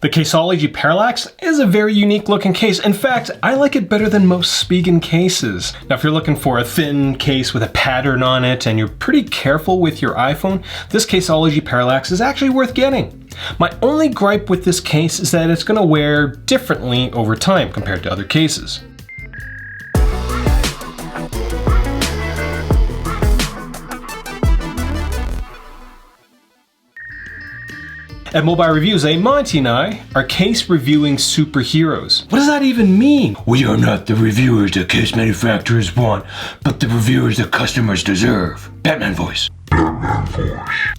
The Caseology Parallax is a very unique looking case. In fact, I like it better than most Spigen cases. Now, if you're looking for a thin case with a pattern on it and you're pretty careful with your iPhone, this Caseology Parallax is actually worth getting. My only gripe with this case is that it's going to wear differently over time compared to other cases. At MobileReviewsEh, Monty and I are case reviewing superheroes. What does that even mean? We are not the reviewers that case manufacturers want, but the reviewers that customers deserve. Batman voice.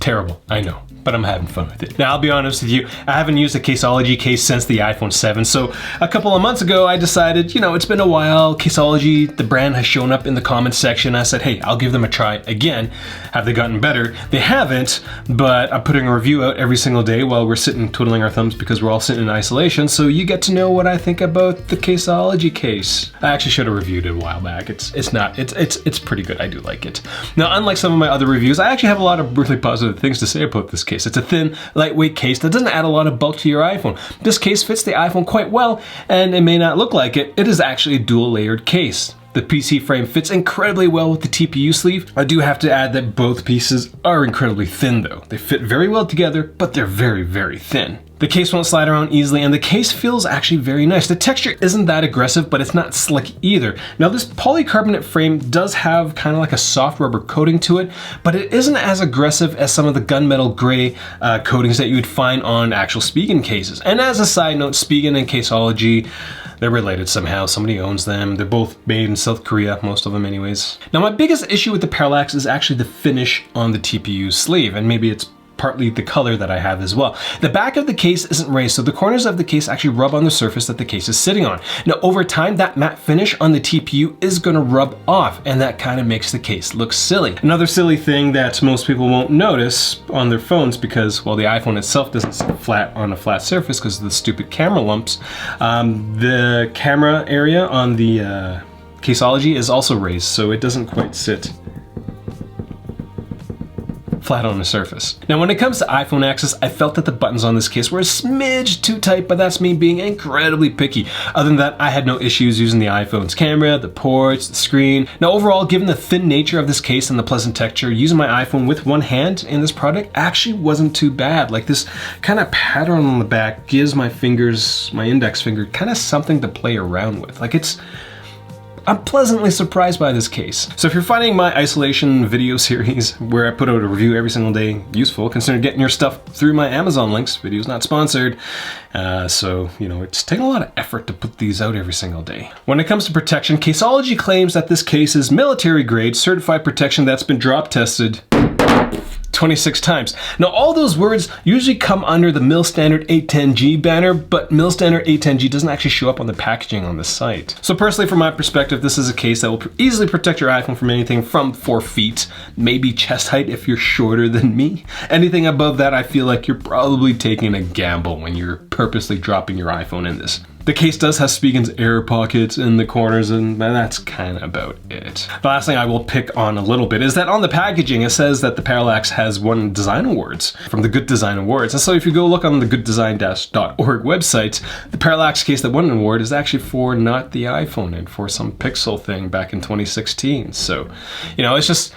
Terrible, I know, but I'm having fun with it. Now, I'll be honest with you, I haven't used a Caseology case since the iPhone 7, so a couple of months ago I decided, it's been a while, Caseology, the brand has shown up in the comments section. I said, hey, I'll give them a try again. Have they gotten better? They haven't, but I'm putting a review out every single day while we're sitting twiddling our thumbs because we're all sitting in isolation, so you get to know what I think about the Caseology case. I actually should have reviewed it a while back. It's pretty good, I do like it. Now, unlike some of my other reviews, I actually have a lot of really positive things to say about this case. It's a thin, lightweight case that doesn't add a lot of bulk to your iPhone. This case fits the iPhone quite well, and it may not look like it. It is actually a dual layered case. The PC frame fits incredibly well with the TPU sleeve. I do have to add that both pieces are incredibly thin though. They fit very well together, but they're very, very thin. The case won't slide around easily, and the case feels actually very nice. The texture isn't that aggressive, but it's not slick either. Now, this polycarbonate frame does have kind of like a soft rubber coating to it, but it isn't as aggressive as some of the gunmetal gray coatings that you would find on actual Spigen cases. And as a side note, Spigen and Caseology, they're related somehow. Somebody owns them. They're both made in South Korea, most of them anyways. Now, my biggest issue with the Parallax is actually the finish on the TPU sleeve, and maybe it's partly the color that I have as well. The back of the case isn't raised, so the corners of the case actually rub on the surface that the case is sitting on. Now, over time, that matte finish on the TPU is gonna rub off, and that kind of makes the case look silly. Another silly thing that most people won't notice on their phones, because, well, the iPhone itself doesn't sit flat on a flat surface because of the stupid camera lumps, the camera area on the Caseology is also raised, so it doesn't quite sit flat on the surface. Now, when it comes to iPhone access, I felt that the buttons on this case were a smidge too tight, but that's me being incredibly picky. Other than that, I had no issues using the iPhone's camera, the ports, the screen. Now, overall, given the thin nature of this case and the pleasant texture, using my iPhone with one hand in this product actually wasn't too bad. Like, this kind of pattern on the back gives my fingers, my index finger, kind of something to play around with. Like, I'm pleasantly surprised by this case. So if you're finding my isolation video series where I put out a review every single day useful, consider getting your stuff through my Amazon links. Video's not sponsored. So, it's taking a lot of effort to put these out every single day. When it comes to protection, Caseology claims that this case is military grade certified protection that's been drop tested 26 times. Now, all those words usually come under the Mil Standard 810G banner, but Mil Standard 810G doesn't actually show up on the packaging on the site. So personally, from my perspective, this is a case that will easily protect your iPhone from anything from 4 feet, maybe chest height if you're shorter than me. Anything above that, I feel like you're probably taking a gamble when you're purposely dropping your iPhone in this. The case does have Spigen's air pockets in the corners, and that's kind of about it. The last thing I will pick on a little bit is that on the packaging, it says that the Parallax has won design awards from the Good Design Awards. And so if you go look on the gooddesign-org website, the Parallax case that won an award is actually for not the iPhone and for some Pixel thing back in 2016. So, it's just,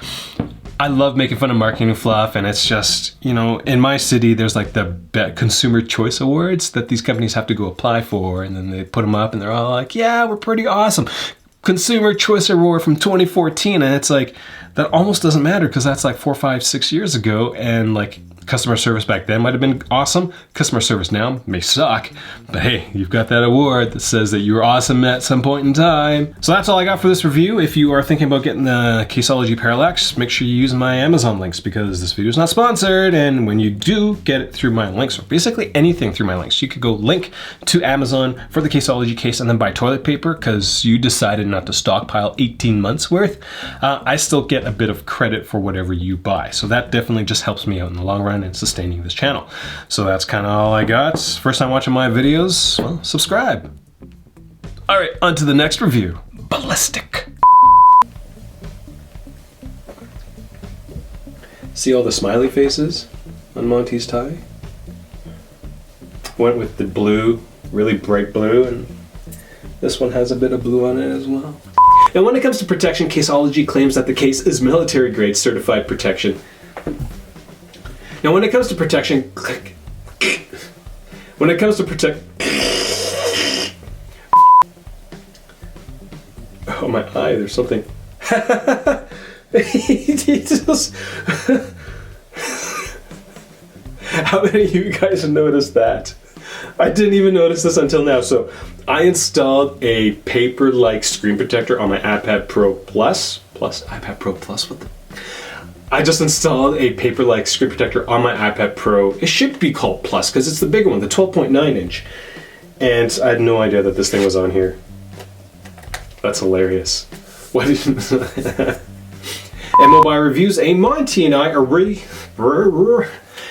I love making fun of marketing fluff, and it's just, in my city, there's like the Consumer Choice Awards that these companies have to go apply for, and then they put them up, and they're all like, yeah, we're pretty awesome. Consumer Choice Award from 2014, and it's like, that almost doesn't matter because that's like 4, 5, 6 years ago, and like, customer service back then might have been awesome. Customer service now may suck, but hey, you've got that award that says that you were awesome at some point in time. So that's all I got for this review. If you are thinking about getting the Caseology Parallax, make sure you use my Amazon links because this video is not sponsored, and when you do get it through my links, or basically anything through my links, you could go link to Amazon for the Caseology case and then buy toilet paper because you decided not to stockpile 18 months worth. I still get a bit of credit for whatever you buy, so that definitely just helps me out in the long run and sustaining this channel. So that's kind of all I got. First time watching my videos, well, subscribe. All right, on to the next review. Ballistic. See all the smiley faces on Monty's tie? Went with the blue, really bright blue, and this one has a bit of blue on it as well. And when it comes to protection, Caseology claims that the case is military grade certified protection. Now when it comes to protection, when it comes to oh my eye, there's something. How many of you guys noticed that? I didn't even notice this until now. So I installed a paper-like screen protector on my iPad Pro Plus. iPad Pro Plus, what the? I just installed a paper-like screen protector on my iPad Pro. It should be called Plus because it's the bigger one, the 12.9 inch. And I had no idea that this thing was on here. That's hilarious. What did and MobileReviewsEh, Monty and I are